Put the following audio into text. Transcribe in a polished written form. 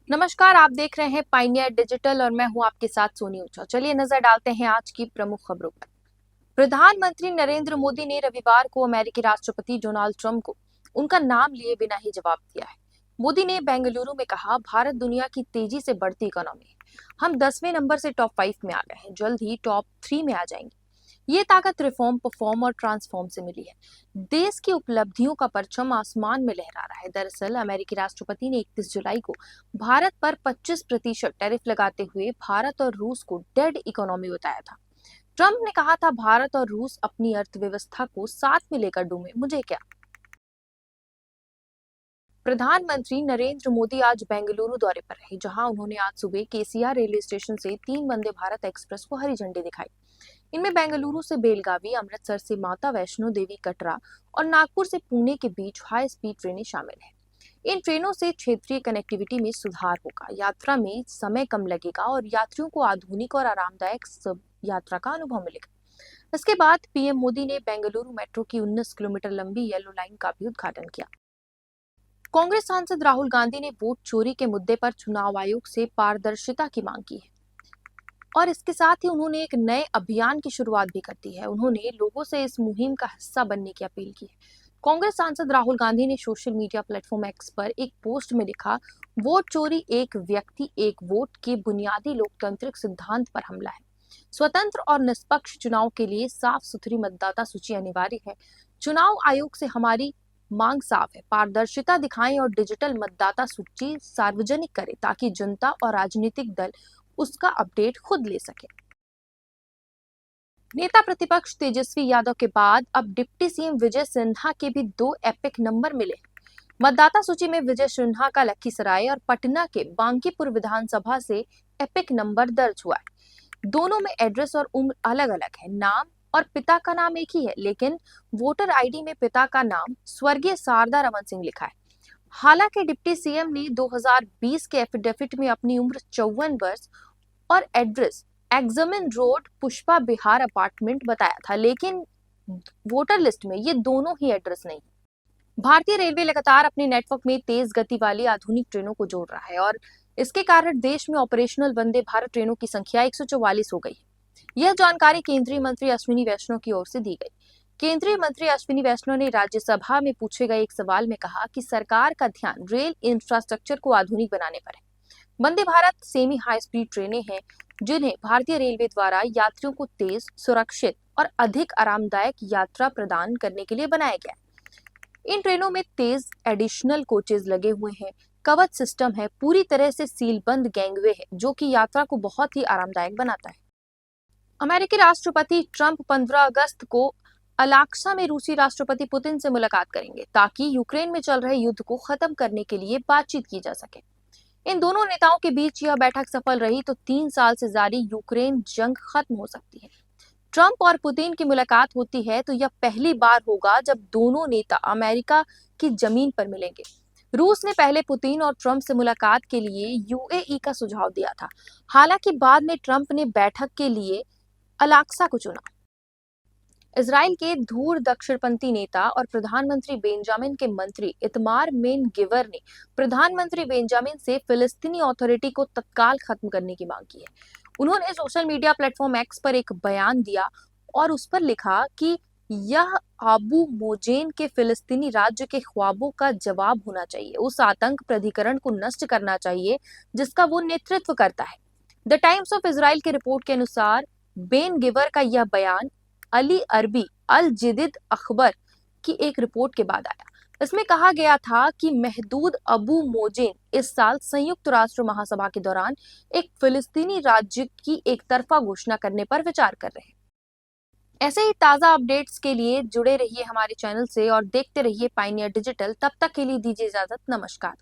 नमस्कार, आप देख रहे हैं पाइनियर डिजिटल और मैं हूं आपके साथ सोनी ऊंचा। चलिए नजर डालते हैं आज की प्रमुख खबरों पर। प्रधानमंत्री नरेंद्र मोदी ने रविवार को अमेरिकी राष्ट्रपति डोनाल्ड ट्रंप को उनका नाम लिए बिना ही जवाब दिया है। मोदी ने बेंगलुरु में कहा, भारत दुनिया की तेजी से बढ़ती इकोनॉमी है। हम 10वें नंबर से टॉप 5 में आ गए हैं, जल्द ही टॉप 3 में आ जाएंगे। ये ताकत रिफॉर्म, परफॉर्म और ट्रांसफॉर्म से मिली है। देश की उपलब्धियों का परचम आसमान में लहरा रहा है। दरअसल अमेरिकी राष्ट्रपति ने 31 जुलाई को भारत पर 25% टैरिफ लगाते हुए भारत और रूस को डेड इकोनॉमी बताया था। ट्रंप ने कहा था, भारत और रूस अपनी अर्थव्यवस्था को साथ में लेकर डूबे, मुझे क्या। प्रधानमंत्री नरेंद्र मोदी आज बेंगलुरु दौरे पर रहे, जहां उन्होंने आज सुबह केसीआर रेलवे स्टेशन से 3 वंदे भारत एक्सप्रेस को हरी झंडी दिखाई। इनमें बेंगलुरु से बेलगावी, अमृतसर से माता वैष्णो देवी कटरा और नागपुर से पुणे के बीच हाई स्पीड ट्रेनें शामिल हैं। इन ट्रेनों से क्षेत्रीय कनेक्टिविटी में सुधार होगा, यात्रा में समय कम लगेगा और यात्रियों को आधुनिक और आरामदायक यात्रा का अनुभव मिलेगा। इसके बाद पीएम मोदी ने बेंगलुरु मेट्रो की 19 किलोमीटर लंबी येलो लाइन का भी उद्घाटन किया। कांग्रेस सांसद राहुल गांधी ने वोट चोरी के मुद्दे पर चुनाव आयोग से पारदर्शिता की मांग की है और इसके साथ ही उन्होंने एक नए अभियान की शुरुआत भी कर दी है। उन्होंने लोगों से इस मुहिम का हिस्सा बनने की अपील की है। कांग्रेस सांसद राहुल गांधी ने सोशल मीडिया प्लेटफॉर्म एक्स पर एक पोस्ट में लिखा, वोट चोरी एक व्यक्ति एक वोट के बुनियादी लोकतांत्रिक सिद्धांत पर हमला है। स्वतंत्र और निष्पक्ष चुनाव के लिए साफ सुथरी मतदाता सूची अनिवार्य है। चुनाव आयोग से हमारी मांग साफ है, पारदर्शिता दिखाएं और डिजिटल मतदाता सूची सार्वजनिक करें ताकि जनता और राजनीतिक दल उसका अपडेट खुद ले सके। नेता प्रतिपक्ष तेजस्वी यादव के बाद अब डिप्टी सीएम विजय सिन्हा के भी 2 एपिक नंबर मिले। मतदाता सूची में विजय सिन्हा का लखीसराय और पटना के बांकीपुर विधानसभा से एपिक नंबर दर्ज हुआ है। दोनों में एड्रेस और उम्र अलग अलग है। नाम और पिता का नाम एक ही है, लेकिन वोटर आईडी में पिता का नाम स्वर्गीय शारदा रमन सिंह लिखा है। हालांकि डिप्टी सीएम ने 2020 के एफिडेविट में अपनी उम्र 54 वर्ष और address examine road, Pushpa Bihar apartment बताया था, लेकिन वोटर लिस्ट में ये दोनों ही एड्रेस नहीं। भारतीय रेलवे लगातार अपने नेटवर्क में तेज गति वाली आधुनिक ट्रेनों को जोड़ रहा है और इसके कारण देश में ऑपरेशनल वंदे भारत ट्रेनों की संख्या 144 हो गई है। यह जानकारी केंद्रीय मंत्री अश्विनी वैष्णव की ओर से दी गई। केंद्रीय मंत्री अश्विनी वैष्णव ने राज्यसभा में पूछे गए एक सवाल में कहा कि सरकार का ध्यान रेल इंफ्रास्ट्रक्चर को आधुनिक बनाने पर है। Vande Bharat semi high speed ट्रेनें हैं जिन्हें भारतीय रेलवे द्वारा यात्रियों को तेज, सुरक्षित और अधिक आरामदायक यात्रा प्रदान करने के लिए बनाया गया है। इन ट्रेनों में तेज एडिशनल कोचेज लगे हुए हैं, कवच सिस्टम है, पूरी तरह से सीलबंद गैंगवे है जो कि यात्रा को बहुत ही आरामदायक बनाता है। अमेरिकी राष्ट्रपति ट्रंप 15 अगस्त को अलास्का में रूसी राष्ट्रपति पुतिन से मुलाकात करेंगे ताकि यूक्रेन में चल रहे युद्ध को खत्म करने के लिए बातचीत की जा सके। इन दोनों नेताओं के बीच यह बैठक सफल रही तो 3 साल से जारी यूक्रेन जंग खत्म हो सकती है। ट्रंप और पुतिन की मुलाकात होती है तो यह पहली बार होगा जब दोनों नेता अमेरिका की जमीन पर मिलेंगे। रूस ने पहले पुतिन और ट्रंप से मुलाकात के लिए यूएई का सुझाव दिया था, हालांकि बाद में ट्रंप ने बैठक के लिए अलास्का को चुना। इजराइल के धूर दक्षिणपंथी नेता और प्रधानमंत्री बेंजामिन के मंत्री इतमार मेन गिवर ने प्रधानमंत्री बेंजामिन से फिलिस्तीनी अथॉरिटी को तत्काल खत्म करने की मांग की है। उन्होंने सोशल मीडिया प्लेटफॉर्म एक्स पर एक बयान दिया और उस पर लिखा कि यह आबू मोजेन के फिलिस्तीनी राज्य के ख्वाबों का जवाब होना चाहिए, उस आतंक प्राधिकरण को नष्ट करना चाहिए जिसका वो नेतृत्व करता है। द टाइम्स ऑफ इजराइल की रिपोर्ट के अनुसार बेन गिवर का यह बयान अली अरबी अल जदीद अखबार की एक रिपोर्ट के बाद आया। इसमें कहा गया था कि महदूद अबू मोजेन इस साल संयुक्त राष्ट्र महासभा के दौरान एक फिलिस्तीनी राज्य की एक तरफा घोषणा करने पर विचार कर रहे हैं। ऐसे ही ताजा अपडेट्स के लिए जुड़े रहिए हमारे चैनल से और देखते रहिए पाइनियर डिजिटल। तब तक के लिए दीजिए इजाजत, नमस्कार।